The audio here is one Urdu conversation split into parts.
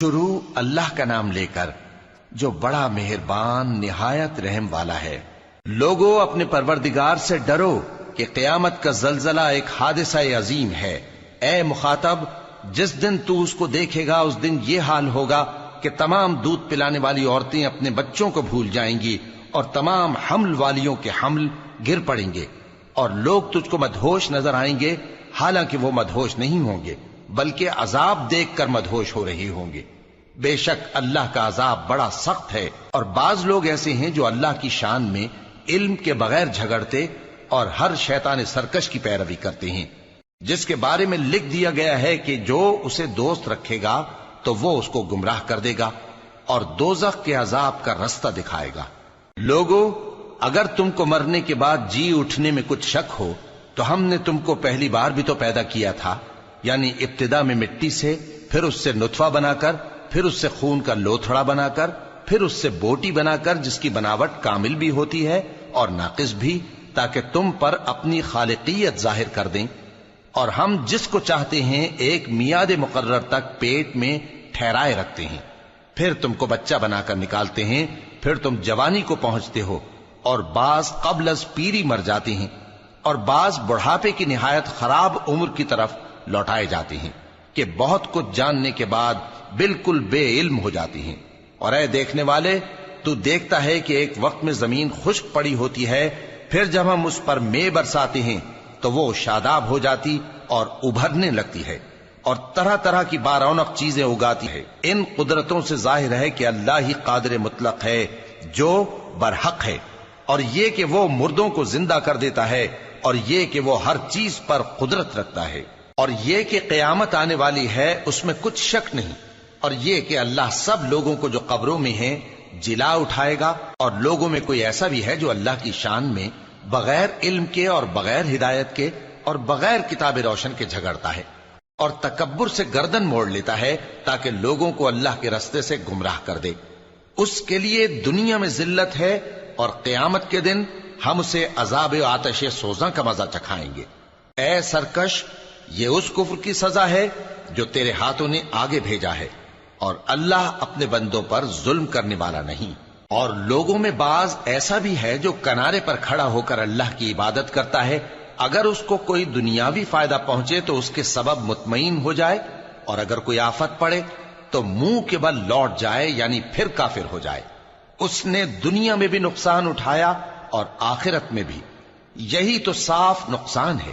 شروع اللہ کا نام لے کر جو بڑا مہربان نہایت رحم والا ہے۔ لوگو اپنے پروردگار سے ڈرو کہ قیامت کا زلزلہ ایک حادثہ عظیم ہے۔ اے مخاطب، جس دن تو اس کو دیکھے گا اس دن یہ حال ہوگا کہ تمام دودھ پلانے والی عورتیں اپنے بچوں کو بھول جائیں گی اور تمام حمل والیوں کے حمل گر پڑیں گے، اور لوگ تجھ کو مدہوش نظر آئیں گے، حالانکہ وہ مدہوش نہیں ہوں گے بلکہ عذاب دیکھ کر مدہوش ہو رہے ہوں گے۔ بے شک اللہ کا عذاب بڑا سخت ہے، اور بعض لوگ ایسے ہیں جو اللہ کی شان میں علم کے بغیر جھگڑتے اور ہر شیطان سرکش کی پیروی کرتے ہیں، جس کے بارے میں لکھ دیا گیا ہے کہ جو اسے دوست رکھے گا تو وہ اس کو گمراہ کر دے گا اور دوزخ کے عذاب کا رستہ دکھائے گا۔ لوگو، اگر تم کو مرنے کے بعد جی اٹھنے میں کچھ شک ہو تو ہم نے تم کو پہلی بار بھی تو پیدا کیا تھا، یعنی ابتدا میں مٹی سے، پھر اس سے نطفہ بنا کر، پھر اس سے خون کا لوتھڑا بنا کر، پھر اس سے بوٹی بنا کر جس کی بناوٹ کامل بھی ہوتی ہے اور ناقص بھی، تاکہ تم پر اپنی خالقیت ظاہر کر دیں۔ اور ہم جس کو چاہتے ہیں ایک میعاد مقرر تک پیٹ میں ٹھہرائے رکھتے ہیں، پھر تم کو بچہ بنا کر نکالتے ہیں، پھر تم جوانی کو پہنچتے ہو، اور بعض قبل از پیری مر جاتے ہیں، اور بعض بڑھاپے کی نہایت خراب عمر کی طرف لوٹائے جاتے ہیں کہ بہت کچھ جاننے کے بعد بالکل بے علم ہو جاتی ہیں۔ اور اے دیکھنے والے، تو دیکھتا ہے کہ ایک وقت میں زمین خشک پڑی ہوتی ہے، پھر جب ہم اس پر مے برساتے ہیں تو وہ شاداب ہو جاتی اور ابھرنے لگتی ہے اور طرح طرح کی بارونق چیزیں اگاتی ہے۔ ان قدرتوں سے ظاہر ہے کہ اللہ ہی قادر مطلق ہے جو برحق ہے، اور یہ کہ وہ مردوں کو زندہ کر دیتا ہے، اور یہ کہ وہ ہر چیز پر قدرت رکھتا ہے، اور یہ کہ قیامت آنے والی ہے اس میں کچھ شک نہیں، اور یہ کہ اللہ سب لوگوں کو جو قبروں میں ہیں جلا اٹھائے گا، اور لوگوں میں کوئی ایسا بھی ہے جو اللہ کی شان میں بغیر علم کے اور بغیر ہدایت کے اور بغیر کتاب روشن کے جھگڑتا ہے اور تکبر سے گردن موڑ لیتا ہے تاکہ لوگوں کو اللہ کے رستے سے گمراہ کر دے۔ اس کے لیے دنیا میں ذلت ہے، اور قیامت کے دن ہم اسے عذاب آتش سوزاں کا مزہ چکھائیں گے۔ اے سرکش، یہ اس کفر کی سزا ہے جو تیرے ہاتھوں نے آگے بھیجا ہے، اور اللہ اپنے بندوں پر ظلم کرنے والا نہیں۔ اور لوگوں میں بعض ایسا بھی ہے جو کنارے پر کھڑا ہو کر اللہ کی عبادت کرتا ہے، اگر اس کو کوئی دنیاوی فائدہ پہنچے تو اس کے سبب مطمئن ہو جائے، اور اگر کوئی آفت پڑے تو منہ کے بل لوٹ جائے، یعنی پھر کافر ہو جائے۔ اس نے دنیا میں بھی نقصان اٹھایا اور آخرت میں بھی، یہی تو صاف نقصان ہے۔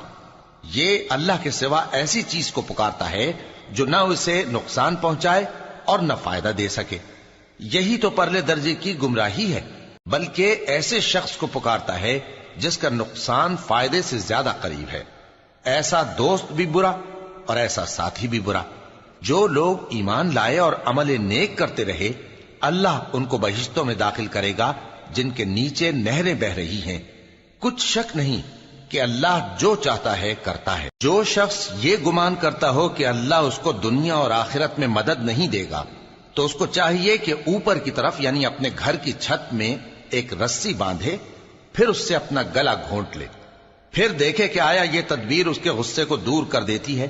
یہ اللہ کے سوا ایسی چیز کو پکارتا ہے جو نہ اسے نقصان پہنچائے اور نہ فائدہ دے سکے، یہی تو پرلے درجے کی گمراہی ہے۔ بلکہ ایسے شخص کو پکارتا ہے جس کا نقصان فائدے سے زیادہ قریب ہے۔ ایسا دوست بھی برا اور ایسا ساتھی بھی برا۔ جو لوگ ایمان لائے اور عمل نیک کرتے رہے، اللہ ان کو بہشتوں میں داخل کرے گا جن کے نیچے نہریں بہ رہی ہیں۔ کچھ شک نہیں کہ اللہ جو چاہتا ہے کرتا ہے۔ جو شخص یہ گمان کرتا ہو کہ اللہ اس کو دنیا اور آخرت میں مدد نہیں دے گا، تو اس کو چاہیے کہ اوپر کی طرف یعنی اپنے گھر کی چھت میں ایک رسی باندھے، پھر اس سے اپنا گلا گھونٹ لے، پھر دیکھے کہ آیا یہ تدبیر اس کے غصے کو دور کر دیتی ہے۔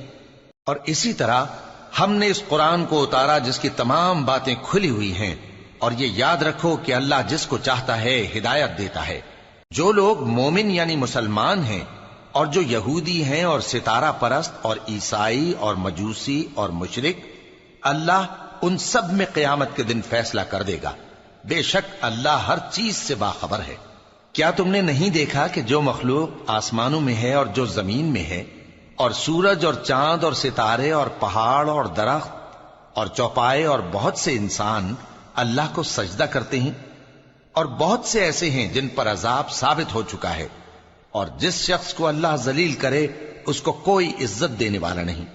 اور اسی طرح ہم نے اس قرآن کو اتارا جس کی تمام باتیں کھلی ہوئی ہیں، اور یہ یاد رکھو کہ اللہ جس کو چاہتا ہے ہدایت دیتا ہے۔ جو لوگ مومن یعنی مسلمان ہیں اور جو یہودی ہیں اور ستارہ پرست اور عیسائی اور مجوسی اور مشرک، اللہ ان سب میں قیامت کے دن فیصلہ کر دے گا۔ بے شک اللہ ہر چیز سے باخبر ہے۔ کیا تم نے نہیں دیکھا کہ جو مخلوق آسمانوں میں ہے اور جو زمین میں ہے، اور سورج اور چاند اور ستارے اور پہاڑ اور درخت اور چوپائے اور بہت سے انسان اللہ کو سجدہ کرتے ہیں، اور بہت سے ایسے ہیں جن پر عذاب ثابت ہو چکا ہے، اور جس شخص کو اللہ ذلیل کرے اس کو کوئی عزت دینے والا نہیں۔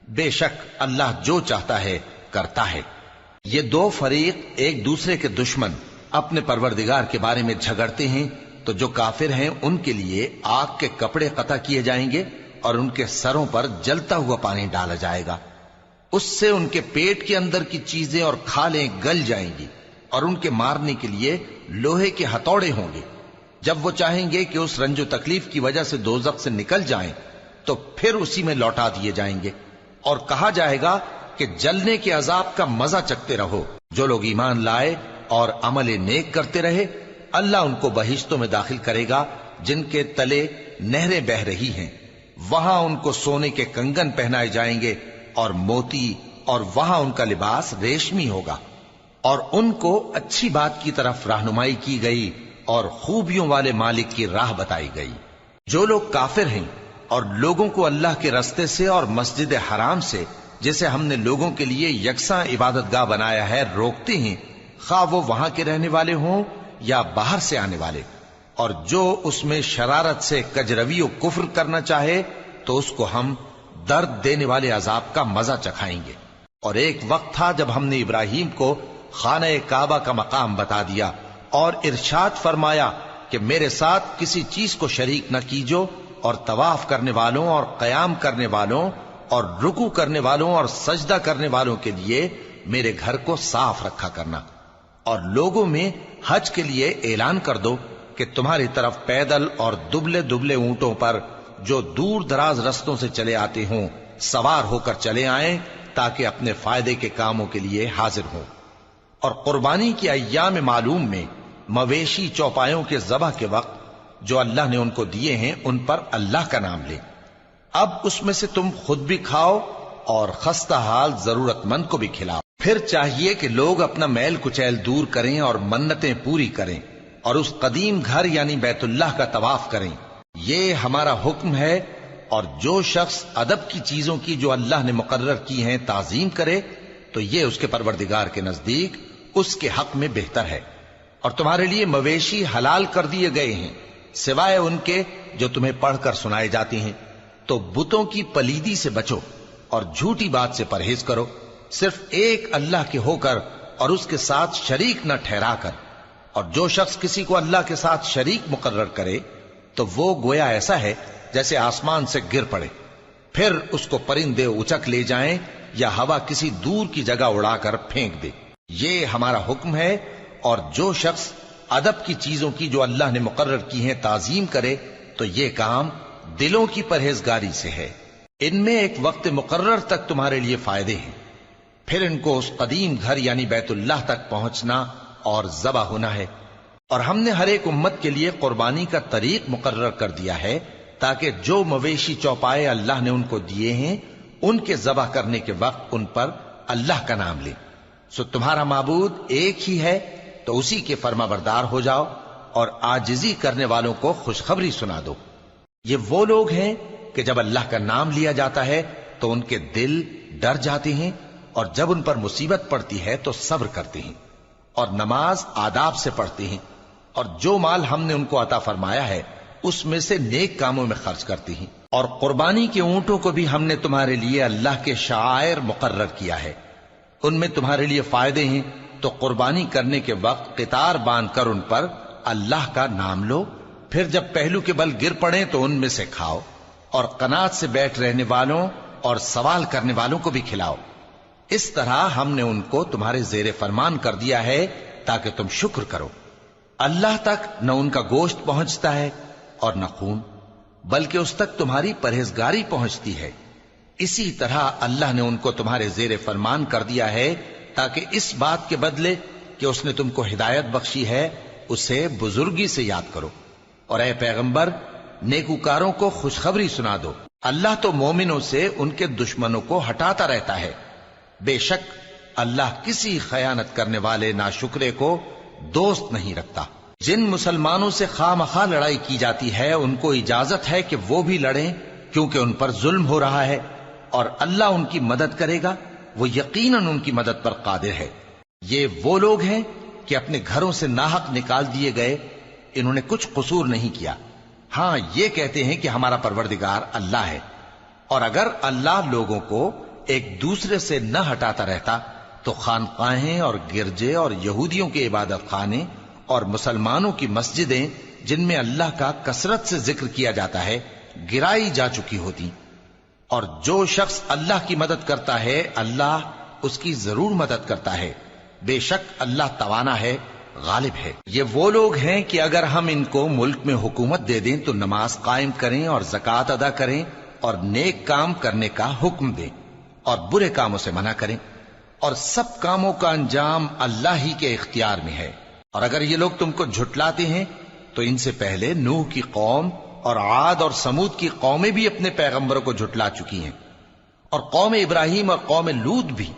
بے شک اللہ جو چاہتا ہے کرتا ہے۔ یہ دو فریق ایک دوسرے کے دشمن اپنے پروردگار کے بارے میں جھگڑتے ہیں، تو جو کافر ہیں ان کے لیے آگ کے کپڑے قطع کیے جائیں گے اور ان کے سروں پر جلتا ہوا پانی ڈالا جائے گا، اس سے ان کے پیٹ کے اندر کی چیزیں اور کھالیں گل جائیں گی، اور ان کے مارنے کے لیے لوہے کے ہتھوڑے ہوں گے۔ جب وہ چاہیں گے کہ اس رنج و تکلیف کی وجہ سے دوزخ سے نکل جائیں تو پھر اسی میں لوٹا دیے جائیں گے، اور کہا جائے گا کہ جلنے کے عذاب کا مزہ چکھتے رہو۔ جو لوگ ایمان لائے اور عمل نیک کرتے رہے، اللہ ان کو بہشتوں میں داخل کرے گا جن کے تلے نہریں بہہ رہی ہیں، وہاں ان کو سونے کے کنگن پہنائے جائیں گے اور موتی، اور وہاں ان کا لباس ریشمی ہوگا، اور ان کو اچھی بات کی طرف رہنمائی کی گئی اور خوبیوں والے مالک کی راہ بتائی گئی۔ جو لوگ کافر ہیں اور لوگوں کو اللہ کے رستے سے اور مسجد حرام سے، جسے ہم نے لوگوں کے لیے یکساں عبادت گاہ بنایا ہے، روکتے ہیں، خواہ وہ وہاں کے رہنے والے ہوں یا باہر سے آنے والے، اور جو اس میں شرارت سے کجروی و کفر کرنا چاہے تو اس کو ہم درد دینے والے عذاب کا مزہ چکھائیں گے۔ اور ایک وقت تھا جب ہم نے ابراہیم کو خانہ کعبہ کا مقام بتا دیا اور ارشاد فرمایا کہ میرے ساتھ کسی چیز کو شریک نہ کیجو، اور طواف کرنے والوں اور قیام کرنے والوں اور رکوع کرنے والوں اور سجدہ کرنے والوں کے لیے میرے گھر کو صاف رکھا کرنا، اور لوگوں میں حج کے لیے اعلان کر دو کہ تمہاری طرف پیدل اور دبلے دبلے اونٹوں پر جو دور دراز رستوں سے چلے آتے ہوں سوار ہو کر چلے آئیں، تاکہ اپنے فائدے کے کاموں کے لیے حاضر ہوں۔ اور قربانی کی ایام معلوم میں مویشی چوپایوں کے ذبح کے وقت جو اللہ نے ان کو دیے ہیں ان پر اللہ کا نام لیں۔ اب اس میں سے تم خود بھی کھاؤ اور خستہ حال ضرورت مند کو بھی کھلاؤ۔ پھر چاہیے کہ لوگ اپنا میل کچیل دور کریں اور منتیں پوری کریں اور اس قدیم گھر یعنی بیت اللہ کا طواف کریں، یہ ہمارا حکم ہے۔ اور جو شخص ادب کی چیزوں کی جو اللہ نے مقرر کی ہیں تعظیم کرے تو یہ اس کے پروردگار کے نزدیک اس کے حق میں بہتر ہے۔ اور تمہارے لیے مویشی حلال کر دیے گئے ہیں سوائے ان کے جو تمہیں پڑھ کر سنائے جاتے ہیں، تو بتوں کی پلیدی سے بچو اور جھوٹی بات سے پرہیز کرو، صرف ایک اللہ کے ہو کر اور اس کے ساتھ شریک نہ ٹھہرا کر۔ اور جو شخص کسی کو اللہ کے ساتھ شریک مقرر کرے تو وہ گویا ایسا ہے جیسے آسمان سے گر پڑے، پھر اس کو پرندے اچک لے جائیں یا ہوا کسی دور کی جگہ اڑا کر پھینک دے۔ یہ ہمارا حکم ہے۔ اور جو شخص ادب کی چیزوں کی جو اللہ نے مقرر کی ہیں تعظیم کرے تو یہ کام دلوں کی پرہیزگاری سے ہے۔ ان میں ایک وقت مقرر تک تمہارے لیے فائدے ہیں، پھر ان کو اس قدیم گھر یعنی بیت اللہ تک پہنچنا اور ذبح ہونا ہے۔ اور ہم نے ہر ایک امت کے لیے قربانی کا طریق مقرر کر دیا ہے تاکہ جو مویشی چوپائے اللہ نے ان کو دیے ہیں ان کے ذبح کرنے کے وقت ان پر اللہ کا نام لیں۔ سو تمہارا معبود ایک ہی ہے، تو اسی کے فرما بردار ہو جاؤ اور عاجزی کرنے والوں کو خوشخبری سنا دو۔ یہ وہ لوگ ہیں کہ جب اللہ کا نام لیا جاتا ہے تو ان کے دل ڈر جاتے ہیں، اور جب ان پر مصیبت پڑتی ہے تو صبر کرتے ہیں اور نماز آداب سے پڑھتے ہیں، اور جو مال ہم نے ان کو عطا فرمایا ہے اس میں سے نیک کاموں میں خرچ کرتے ہیں۔ اور قربانی کے اونٹوں کو بھی ہم نے تمہارے لیے اللہ کے شعائر مقرر کیا ہے، ان میں تمہارے لیے فائدے ہیں، تو قربانی کرنے کے وقت قطار باندھ کر ان پر اللہ کا نام لو، پھر جب پہلو کے بل گر پڑیں تو ان میں سے کھاؤ، اور قناعت سے بیٹھ رہنے والوں اور سوال کرنے والوں کو بھی کھلاؤ۔ اس طرح ہم نے ان کو تمہارے زیر فرمان کر دیا ہے تاکہ تم شکر کرو۔ اللہ تک نہ ان کا گوشت پہنچتا ہے اور نہ خون، بلکہ اس تک تمہاری پرہیزگاری پہنچتی ہے۔ اسی طرح اللہ نے ان کو تمہارے زیر فرمان کر دیا ہے تاکہ اس بات کے بدلے کہ اس نے تم کو ہدایت بخشی ہے اسے بزرگی سے یاد کرو۔ اور اے پیغمبر، نیکوکاروں کو خوشخبری سنا دو، اللہ تو مومنوں سے ان کے دشمنوں کو ہٹاتا رہتا ہے۔ بے شک اللہ کسی خیانت کرنے والے ناشکرے کو دوست نہیں رکھتا۔ جن مسلمانوں سے خواہ مخواہ لڑائی کی جاتی ہے ان کو اجازت ہے کہ وہ بھی لڑیں، کیونکہ ان پر ظلم ہو رہا ہے، اور اللہ ان کی مدد کرے گا، وہ یقیناً ان کی مدد پر قادر ہے۔ یہ وہ لوگ ہیں کہ اپنے گھروں سے ناحق نکال دیے گئے، انہوں نے کچھ قصور نہیں کیا، ہاں یہ کہتے ہیں کہ ہمارا پروردگار اللہ ہے۔ اور اگر اللہ لوگوں کو ایک دوسرے سے نہ ہٹاتا رہتا تو خانقاہیں اور گرجے اور یہودیوں کے عبادت خانے اور مسلمانوں کی مسجدیں جن میں اللہ کا کثرت سے ذکر کیا جاتا ہے گرائی جا چکی ہوتی۔ اور جو شخص اللہ کی مدد کرتا ہے اللہ اس کی ضرور مدد کرتا ہے، بے شک اللہ توانا ہے، غالب ہے۔ یہ وہ لوگ ہیں کہ اگر ہم ان کو ملک میں حکومت دے دیں تو نماز قائم کریں اور زکوٰۃ ادا کریں اور نیک کام کرنے کا حکم دیں، اور برے کاموں سے منع کریں، اور سب کاموں کا انجام اللہ ہی کے اختیار میں ہے۔ اور اگر یہ لوگ تم کو جھٹلاتے ہیں تو ان سے پہلے نوح کی قوم اور عاد اور سمود کی قومیں بھی اپنے پیغمبروں کو جھٹلا چکی ہیں، اور قوم ابراہیم اور قوم لوط بھی